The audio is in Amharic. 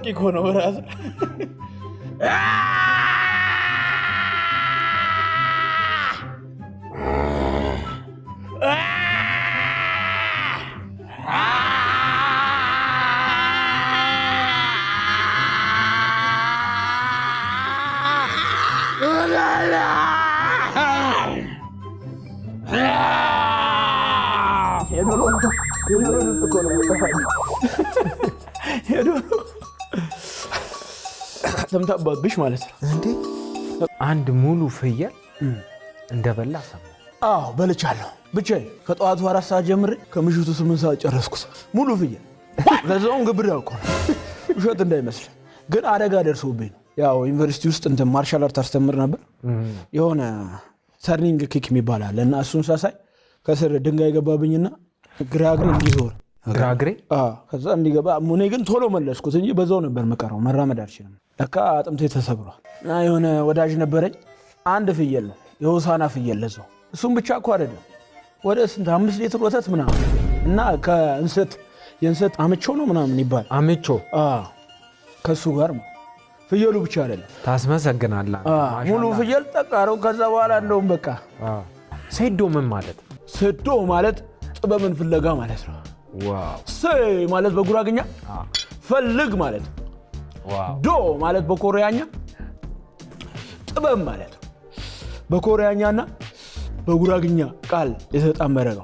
በቂ እኮ ነው ራስ ሰምታባብሽ ማለት ነው እንዴ? አንድ ሙሉ ፍየል እንደበላ ሰማ። አዎ በልቻለሁ። ብቻዬን ከጠዋቱ 4 ሰዓት ጀምሬ ከምሽቱ 8 ሰዓት ጨረስኩት። ሙሉ ፍየል ለዛውም ግብር ያውቀው ውሸት እንዳይመስል። ግን አደጋ ደርሶብኝ ነው። ያው ዩኒቨርሲቲ ውስጥ እንትን ማርሻል አርት አስተምር ነበር። የሆነ ተርኒንግ ኪክ የሚባል አለ እና እሱን ሳሳይ ከስር ድንጋይ ገባብኝና ግራግሬ እንዲዞር ግራግሬ ከዛ እንዲገባ እኔ ግን ቶሎ መለስኩት እንጂ በዛው ነበር መቀረው። መራመድ አልችልም። ለካ አጥንቴ ተሰብሯል። እና የሆነ ወዳጅ ነበረኝ። አንድ ፍየል ነው የሆሳና ፍየል ለዛው። እሱም ብቻ እኮ አይደለም ወደ 5 ሊትር ወተት ምናምን እና የእንሰት አመቾ ነው ምናምን ይባል አመቾ ከሱ ጋር ነው። ፍየሉ ብቻ አይደለም። ታስመሰግናለህ። ሙሉ ፍየል ጠቃረው። ከዛ በኋላ እንደውም በቃ ሴዶ ምን ማለት? ሴዶ ማለት ጥበብን ፍለጋ ማለት ነው። ዋው። ማለት በጉራግኛ ፈልግ ማለት ነው። ዋው። ዶ ማለት በኮሪያኛ ጥበብ ማለት ነው። በኮሪያኛና በጉራግኛ ቃል የተጣመረ ነው።